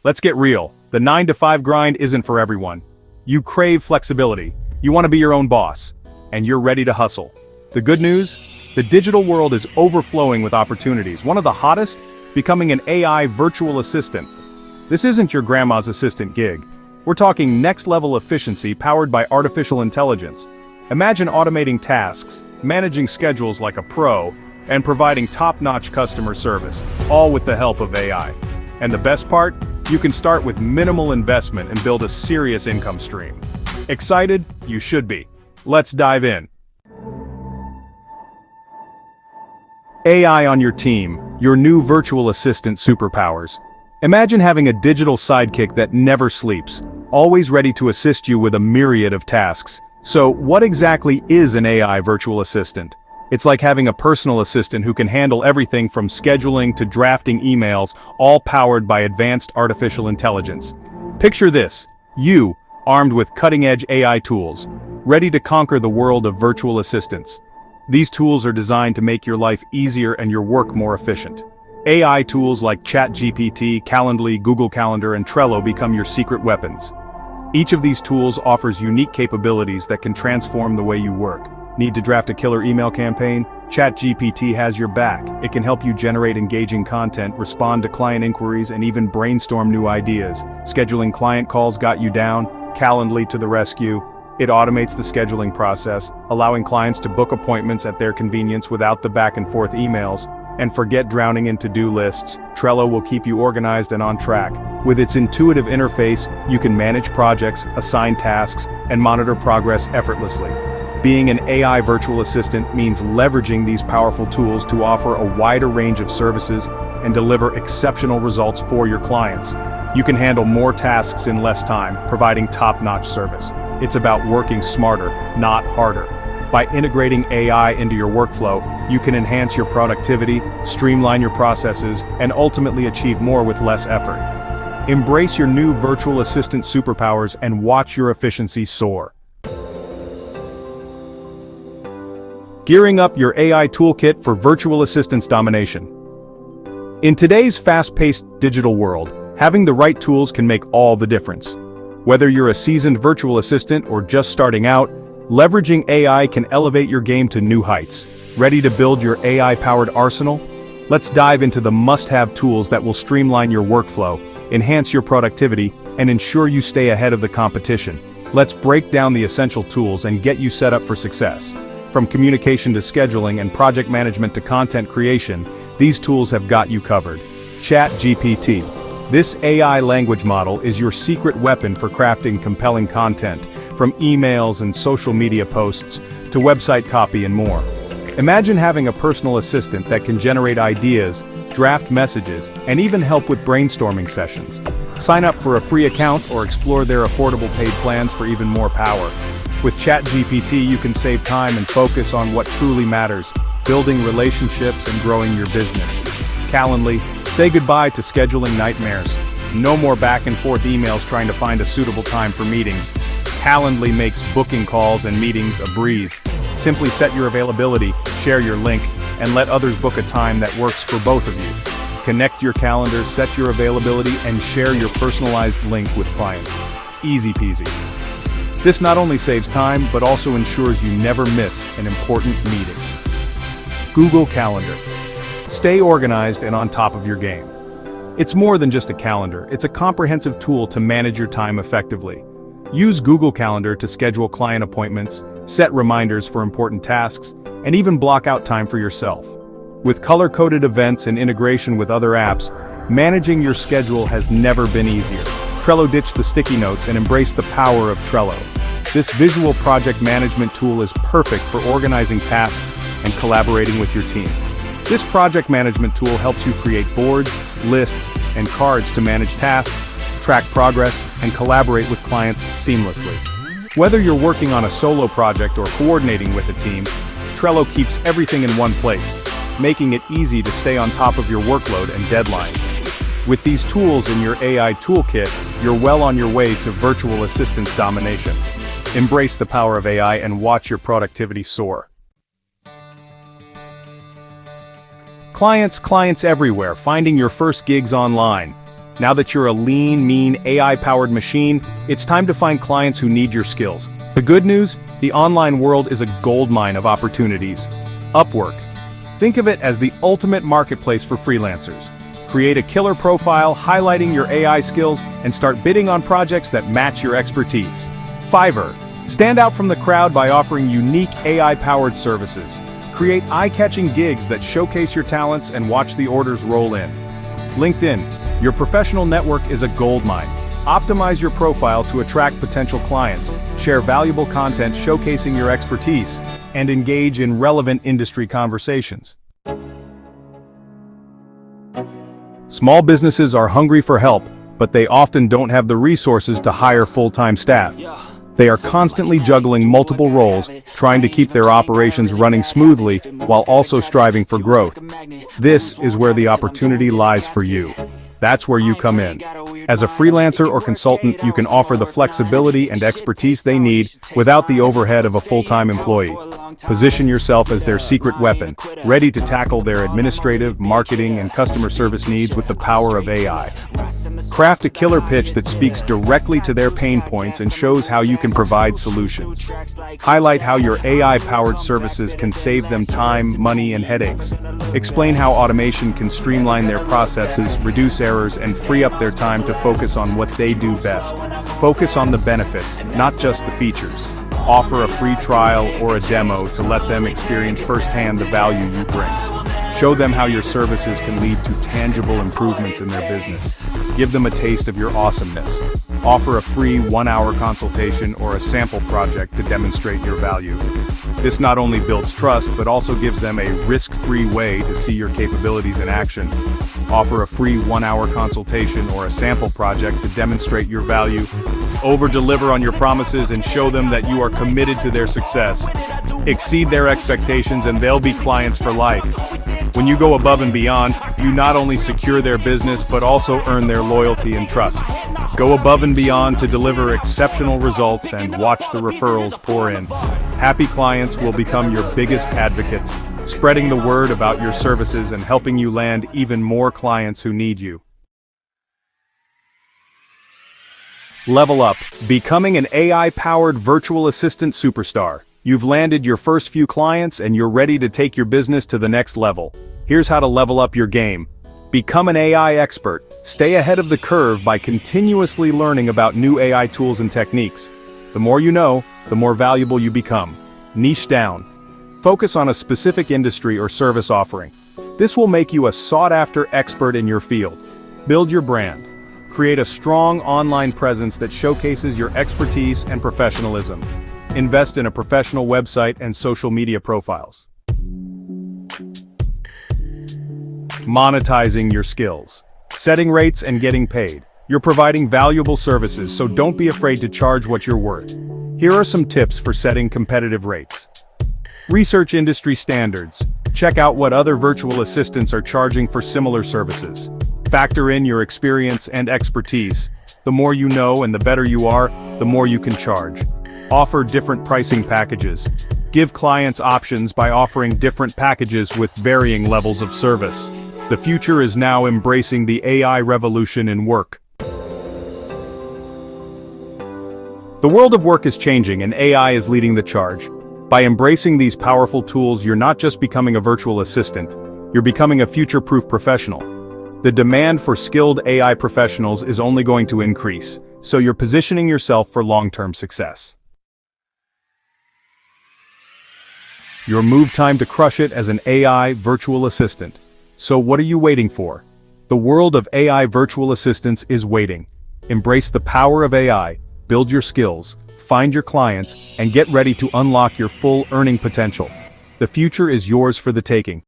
Let's get real. The 9 to 5 grind isn't for everyone. You crave flexibility. You want to be your own boss. And you're ready to hustle. The good news? The digital world is overflowing with opportunities. One of the hottest? Becoming an AI virtual assistant. This isn't your grandma's assistant gig. We're talking next-level efficiency powered by artificial intelligence. Imagine automating tasks, managing schedules like a pro, and providing top-notch customer service, all with the help of AI. And the best part? You can start with minimal investment and build a serious income stream. Excited? You should be. Let's dive in. AI on your team, your new virtual assistant superpowers. Imagine having a digital sidekick that never sleeps, always ready to assist you with a myriad of tasks. So, what exactly is an AI virtual assistant? It's like having a personal assistant who can handle everything from scheduling to drafting emails, all powered by advanced artificial intelligence. Picture this, you, armed with cutting-edge AI tools, ready to conquer the world of virtual assistants. These tools are designed to make your life easier and your work more efficient. AI tools like ChatGPT, Calendly, Google Calendar, and Trello become your secret weapons. Each of these tools offers unique capabilities that can transform the way you work. Need to draft a killer email campaign? ChatGPT has your back. It can help you generate engaging content, respond to client inquiries, and even brainstorm new ideas. Scheduling client calls got you down? Calendly to the rescue. It automates the scheduling process, allowing clients to book appointments at their convenience without the back-and-forth emails. And forget drowning in to-do lists, Trello will keep you organized and on track. With its intuitive interface, you can manage projects, assign tasks, and monitor progress effortlessly. Being an AI virtual assistant means leveraging these powerful tools to offer a wider range of services and deliver exceptional results for your clients. You can handle more tasks in less time, providing top-notch service. It's about working smarter, not harder. By integrating AI into your workflow, you can enhance your productivity, streamline your processes, and ultimately achieve more with less effort. Embrace your new virtual assistant superpowers and watch your efficiency soar. Gearing up your AI toolkit for virtual assistance domination. In today's fast-paced digital world, having the right tools can make all the difference. Whether you're a seasoned virtual assistant or just starting out, leveraging AI can elevate your game to new heights. Ready to build your AI-powered arsenal? Let's dive into the must-have tools that will streamline your workflow, enhance your productivity, and ensure you stay ahead of the competition. Let's break down the essential tools and get you set up for success. From communication to scheduling and project management to content creation, these tools have got you covered. ChatGPT. This AI language model is your secret weapon for crafting compelling content, from emails and social media posts to website copy and more. Imagine having a personal assistant that can generate ideas, draft messages, and even help with brainstorming sessions. Sign up for a free account or explore their affordable paid plans for even more power. With ChatGPT, you can save time and focus on what truly matters, building relationships and growing your business. Calendly, say goodbye to scheduling nightmares. No more back-and-forth emails trying to find a suitable time for meetings. Calendly makes booking calls and meetings a breeze. Simply set your availability, share your link, and let others book a time that works for both of you. Connect your calendar, set your availability, and share your personalized link with clients. Easy peasy. This not only saves time, but also ensures you never miss an important meeting. Google Calendar. Stay organized and on top of your game. It's more than just a calendar, it's a comprehensive tool to manage your time effectively. Use Google Calendar to schedule client appointments, set reminders for important tasks, and even block out time for yourself. With color-coded events and integration with other apps, managing your schedule has never been easier. Trello ditched the sticky notes and embraced the power of Trello. This visual project management tool is perfect for organizing tasks and collaborating with your team. This project management tool helps you create boards, lists, and cards to manage tasks, track progress, and collaborate with clients seamlessly. Whether you're working on a solo project or coordinating with a team, Trello keeps everything in one place, making it easy to stay on top of your workload and deadlines. With these tools in your AI toolkit, you're well on your way to virtual assistance domination. Embrace the power of AI and watch your productivity soar. Clients everywhere, finding your first gigs online. Now that you're a lean, mean, AI-powered machine, it's time to find clients who need your skills. The good news? The online world is a goldmine of opportunities. Upwork. Think of it as the ultimate marketplace for freelancers. Create a killer profile highlighting your AI skills and start bidding on projects that match your expertise. Fiverr. Stand out from the crowd by offering unique AI-powered services. Create eye-catching gigs that showcase your talents and watch the orders roll in. LinkedIn. Your professional network is a goldmine. Optimize your profile to attract potential clients, share valuable content showcasing your expertise, and engage in relevant industry conversations. Small businesses are hungry for help, but they often don't have the resources to hire full-time staff. They are constantly juggling multiple roles, trying to keep their operations running smoothly while also striving for growth. This is where the opportunity lies for you. That's where you come in. As a freelancer or consultant, you can offer the flexibility and expertise they need without the overhead of a full-time employee. Position yourself as their secret weapon, ready to tackle their administrative, marketing, and customer service needs with the power of AI. Craft a killer pitch that speaks directly to their pain points and shows how you can provide solutions. Highlight how your AI-powered services can save them time, money, and headaches. Explain how automation can streamline their processes, reduce errors, and free up their time to focus on what they do best. Focus on the benefits, not just the features. Offer a free trial or a demo to let them experience firsthand the value you bring. Show them how your services can lead to tangible improvements in their business. Give them a taste of your awesomeness. Offer a free 1-hour consultation or a sample project to demonstrate your value. This not only builds trust, but also gives them a risk-free way to see your capabilities in action. Offer a free 1-hour consultation or a sample project to demonstrate your value. Over-deliver on your promises and show them that you are committed to their success. Exceed their expectations and they'll be clients for life. When you go above and beyond, you not only secure their business but also earn their loyalty and trust. Go above and beyond to deliver exceptional results and watch the referrals pour in. Happy clients will become your biggest advocates, spreading the word about your services and helping you land even more clients who need you. Level up, becoming an AI-powered virtual assistant superstar. You've landed your first few clients and you're ready to take your business to the next level. Here's how to level up your game. Become an AI expert. Stay ahead of the curve by continuously learning about new AI tools and techniques. The more you know, the more valuable you become. Niche down. Focus on a specific industry or service offering. This will make you a sought-after expert in your field. Build your brand. Create a strong online presence that showcases your expertise and professionalism. Invest in a professional website and social media profiles. Monetizing your skills. Setting rates and getting paid. You're providing valuable services, so don't be afraid to charge what you're worth. Here are some tips for setting competitive rates. Research industry standards. Check out what other virtual assistants are charging for similar services. Factor in your experience and expertise. The more you know and the better you are, the more you can charge. Offer different pricing packages. Give clients options by offering different packages with varying levels of service. The future is now embracing the AI revolution in work. The world of work is changing and AI is leading the charge. By embracing these powerful tools, you're not just becoming a virtual assistant, you're becoming a future-proof professional. The demand for skilled AI professionals is only going to increase, so you're positioning yourself for long-term success. Your move time to crush it as an AI virtual assistant. So what are you waiting for? The world of AI virtual assistants is waiting. Embrace the power of AI, build your skills, find your clients, and get ready to unlock your full earning potential. The future is yours for the taking.